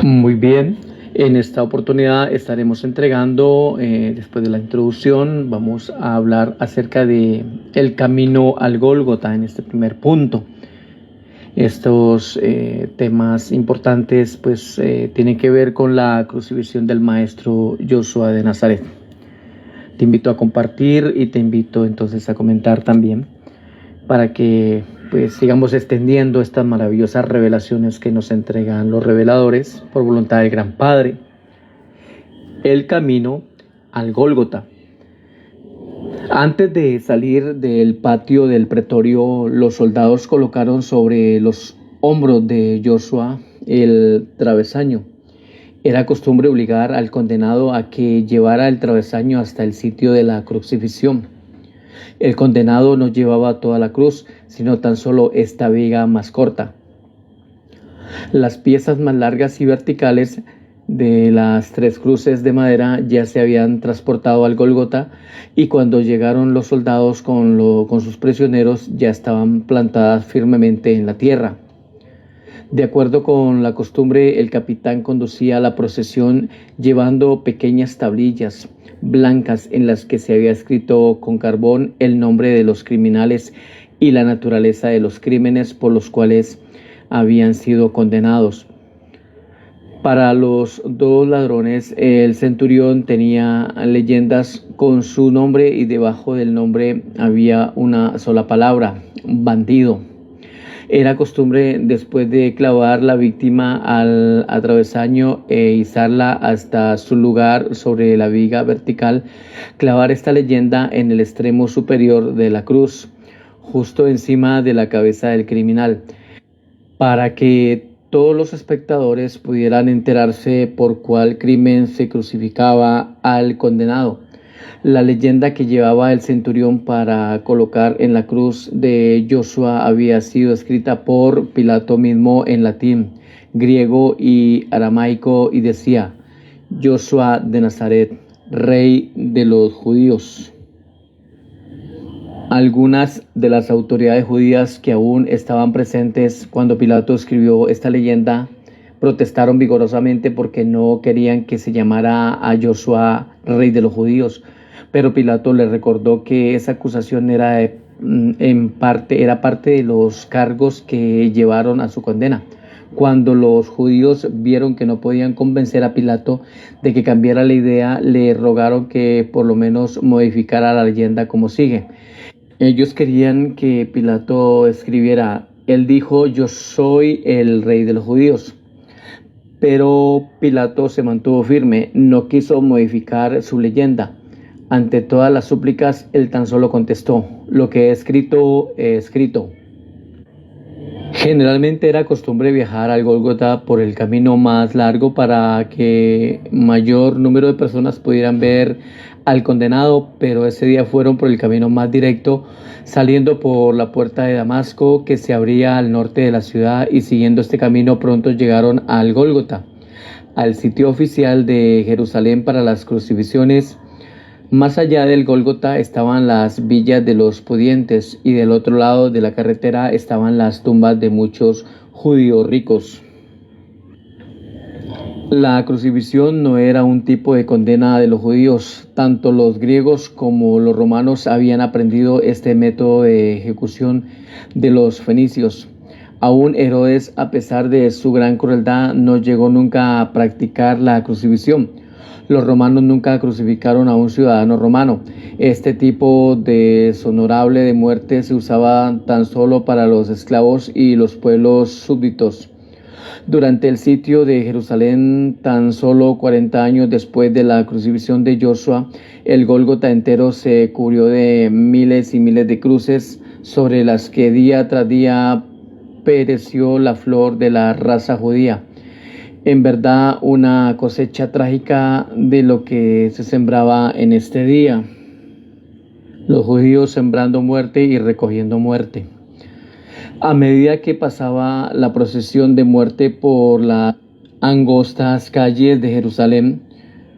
Muy bien, en esta oportunidad estaremos entregando, después de la introducción, vamos a hablar acerca de el camino al Gólgota en este primer punto. Estos temas importantes pues tienen que ver con la crucifixión del maestro Joshua de Nazaret. Te invito a compartir y te invito entonces a comentar también para que pues sigamos extendiendo estas maravillosas revelaciones que nos entregan los reveladores por voluntad del Gran Padre. El camino al Gólgota. Antes de salir del patio del pretorio, los soldados colocaron sobre los hombros de Joshua el travesaño. Era costumbre obligar al condenado a que llevara el travesaño hasta el sitio de la crucifixión. El condenado no llevaba toda la cruz, sino tan solo esta viga más corta. Las piezas más largas y verticales de las 3 cruces de madera ya se habían transportado al Gólgota, y cuando llegaron los soldados con sus prisioneros ya estaban plantadas firmemente en la tierra. De acuerdo con la costumbre, el capitán conducía la procesión llevando pequeñas tablillas blancas en las que se había escrito con carbón el nombre de los criminales y la naturaleza de los crímenes por los cuales habían sido condenados. Para los 2 ladrones, el centurión tenía leyendas con su nombre y debajo del nombre había una sola palabra: bandido. Era costumbre, después de clavar la víctima al travesaño e izarla hasta su lugar sobre la viga vertical, clavar esta leyenda en el extremo superior de la cruz, justo encima de la cabeza del criminal, para que todos los espectadores pudieran enterarse por cuál crimen se crucificaba al condenado. La leyenda que llevaba el centurión para colocar en la cruz de Joshua había sido escrita por Pilato mismo en latín, griego y aramaico, y decía: Joshua de Nazaret, rey de los judíos. Algunas de las autoridades judías que aún estaban presentes cuando Pilato escribió esta leyenda protestaron vigorosamente porque no querían que se llamara a Joshua rey de los judíos. Pero Pilato les recordó que esa acusación era parte de los cargos que llevaron a su condena. Cuando los judíos vieron que no podían convencer a Pilato de que cambiara la idea, le rogaron que por lo menos modificara la leyenda como sigue. Ellos querían que Pilato escribiera: él dijo, yo soy el rey de los judíos. Pero Pilato se mantuvo firme, no quiso modificar su leyenda. Ante todas las súplicas, él tan solo contestó: lo que he escrito, he escrito. Generalmente era costumbre viajar al Gólgota por el camino más largo para que mayor número de personas pudieran ver al condenado, pero ese día fueron por el camino más directo, saliendo por la puerta de Damasco, que se abría al norte de la ciudad, y siguiendo este camino pronto llegaron al Gólgota, al sitio oficial de Jerusalén para las crucifixiones. Más allá del Gólgota estaban las villas de los pudientes, y del otro lado de la carretera estaban las tumbas de muchos judíos ricos. La crucifixión no era un tipo de condena de los judíos. Tanto los griegos como los romanos habían aprendido este método de ejecución de los fenicios. Aún Herodes, a pesar de su gran crueldad, no llegó nunca a practicar la crucifixión. Los romanos nunca crucificaron a un ciudadano romano. Este tipo deshonorable de muerte se usaba tan solo para los esclavos y los pueblos súbditos. Durante el sitio de Jerusalén, tan solo 40 años después de la crucifixión de Joshua, el Gólgota entero se cubrió de miles y miles de cruces, sobre las que día tras día pereció la flor de la raza judía. En verdad, una cosecha trágica de lo que se sembraba en este día. Los judíos sembrando muerte y recogiendo muerte. A medida que pasaba la procesión de muerte por las angostas calles de Jerusalén,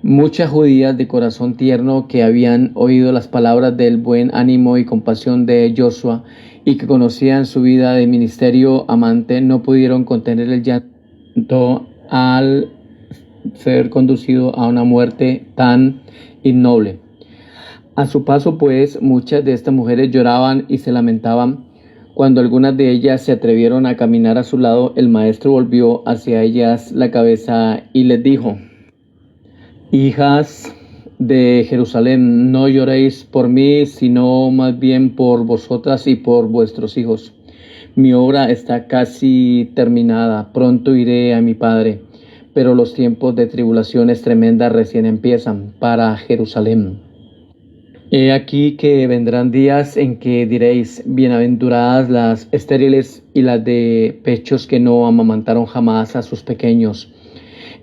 muchas judías de corazón tierno, que habían oído las palabras del buen ánimo y compasión de Joshua y que conocían su vida de ministerio amante, no pudieron contener el llanto al ser conducido a una muerte tan innoble. A su paso, pues, muchas de estas mujeres lloraban y se lamentaban. Cuando algunas de ellas se atrevieron a caminar a su lado, el maestro volvió hacia ellas la cabeza y les dijo: Hijas de Jerusalén, no lloréis por mí, sino más bien por vosotras y por vuestros hijos. Mi obra está casi terminada, pronto iré a mi Padre, pero los tiempos de tribulaciones tremendas recién empiezan para Jerusalén. He aquí que vendrán días en que diréis: bienaventuradas las estériles y las de pechos que no amamantaron jamás a sus pequeños.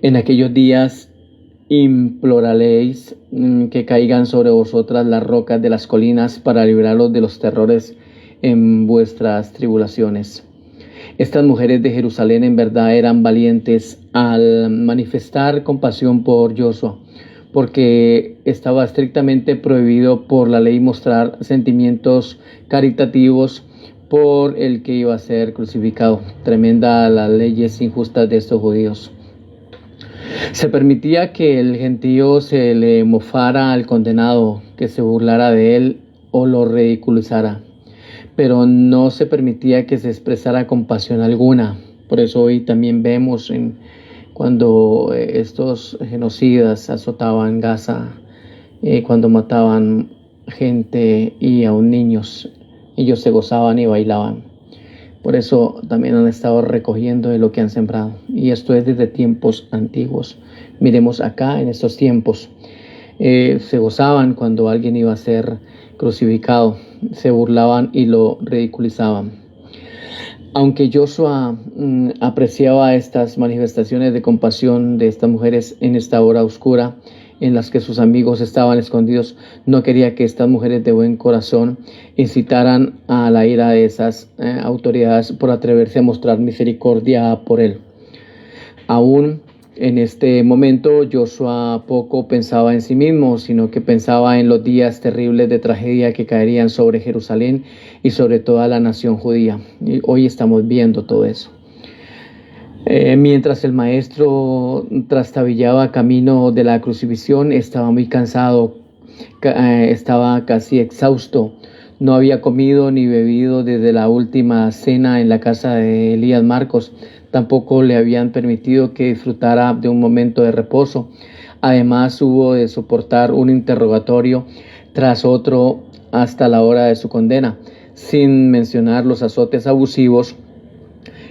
En aquellos días imploraréis que caigan sobre vosotras las rocas de las colinas para libraros de los terrores en vuestras tribulaciones. Estas mujeres de Jerusalén en verdad eran valientes al manifestar compasión por Joshua, porque estaba estrictamente prohibido por la ley mostrar sentimientos caritativos por el que iba a ser crucificado. Tremenda las leyes injustas de estos judíos. Se permitía que el gentío se le mofara al condenado, que se burlara de él o lo ridiculizara, pero no se permitía que se expresara compasión alguna. Por eso hoy también vemos cuando estos genocidas azotaban Gaza, cuando mataban gente y aún niños, ellos se gozaban y bailaban. Por eso también han estado recogiendo de lo que han sembrado. Y esto es desde tiempos antiguos. Miremos acá en estos tiempos. Se gozaban cuando alguien iba a ser crucificado. Se burlaban y lo ridiculizaban. Aunque Joshua apreciaba estas manifestaciones de compasión de estas mujeres en esta hora oscura en las que sus amigos estaban escondidos, no quería que estas mujeres de buen corazón incitaran a la ira de esas autoridades por atreverse a mostrar misericordia por él. Aún en este momento, Joshua poco pensaba en sí mismo, sino que pensaba en los días terribles de tragedia que caerían sobre Jerusalén y sobre toda la nación judía. Y hoy estamos viendo todo eso. Mientras el maestro trastabillaba camino de la crucifixión, estaba muy cansado, estaba casi exhausto. No había comido ni bebido desde la última cena en la casa de Elías Marcos. Tampoco le habían permitido que disfrutara de un momento de reposo. Además, hubo de soportar un interrogatorio tras otro hasta la hora de su condena, sin mencionar los azotes abusivos,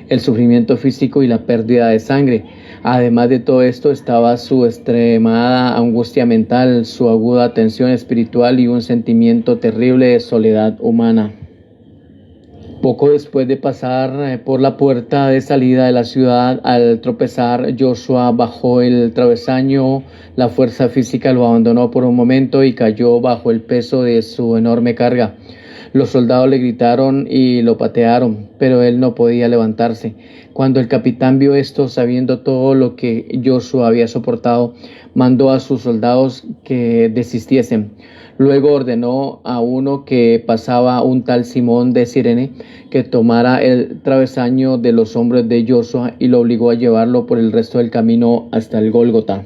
el sufrimiento físico y la pérdida de sangre. Además de todo esto estaba su extremada angustia mental, su aguda tensión espiritual y un sentimiento terrible de soledad humana. Poco después de pasar por la puerta de salida de la ciudad, al tropezar, Joshua bajó el travesaño. La fuerza física lo abandonó por un momento y cayó bajo el peso de su enorme carga. Los soldados le gritaron y lo patearon, pero él no podía levantarse. Cuando el capitán vio esto, sabiendo todo lo que Joshua había soportado, mandó a sus soldados que desistiesen. Luego ordenó a uno que pasaba, un tal Simón de Cirene, que tomara el travesaño de los hombros de Joshua y lo obligó a llevarlo por el resto del camino hasta el Gólgota.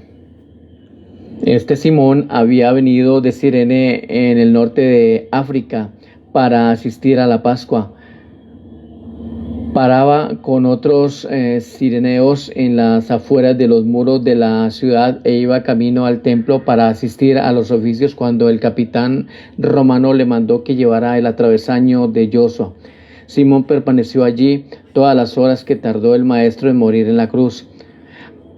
Este Simón había venido de Cirene en el norte de África para asistir a la Pascua. Paraba con otros cireneos en las afueras de los muros de la ciudad e iba camino al templo para asistir a los oficios cuando el capitán romano le mandó que llevara el atravesaño de Joshua. Simón permaneció allí todas las horas que tardó el maestro en morir en la cruz,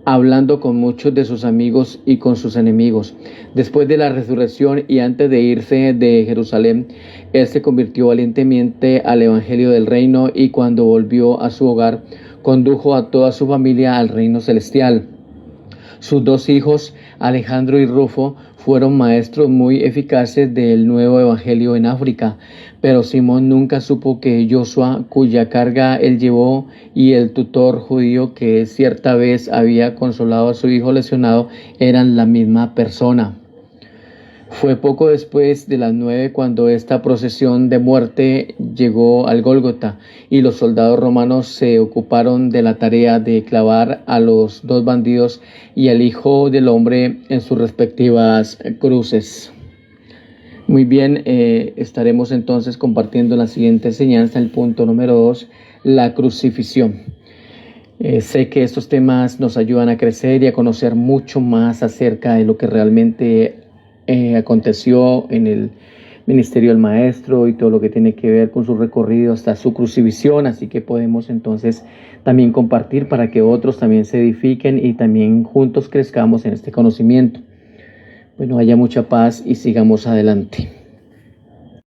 hablando con muchos de sus amigos y con sus enemigos. Después de la resurrección y antes de irse de Jerusalén, él se convirtió valientemente al evangelio del reino y cuando volvió a su hogar, condujo a toda su familia al reino celestial. Sus dos hijos, Alejandro y Rufo, fueron maestros muy eficaces del nuevo evangelio en África, pero Simón nunca supo que Joshua, cuya carga él llevó, y el tutor judío que cierta vez había consolado a su hijo lesionado, eran la misma persona. Fue poco después de las 9 cuando esta procesión de muerte llegó al Gólgota y los soldados romanos se ocuparon de la tarea de clavar a los dos bandidos y al Hijo del Hombre en sus respectivas cruces. Muy bien, estaremos entonces compartiendo la siguiente enseñanza, el punto número 2, la crucifixión. Sé que estos temas nos ayudan a crecer y a conocer mucho más acerca de lo que realmente aconteció en el ministerio del Maestro y todo lo que tiene que ver con su recorrido hasta su crucifixión, así que podemos entonces también compartir para que otros también se edifiquen y también juntos crezcamos en este conocimiento. Bueno, haya mucha paz y sigamos adelante.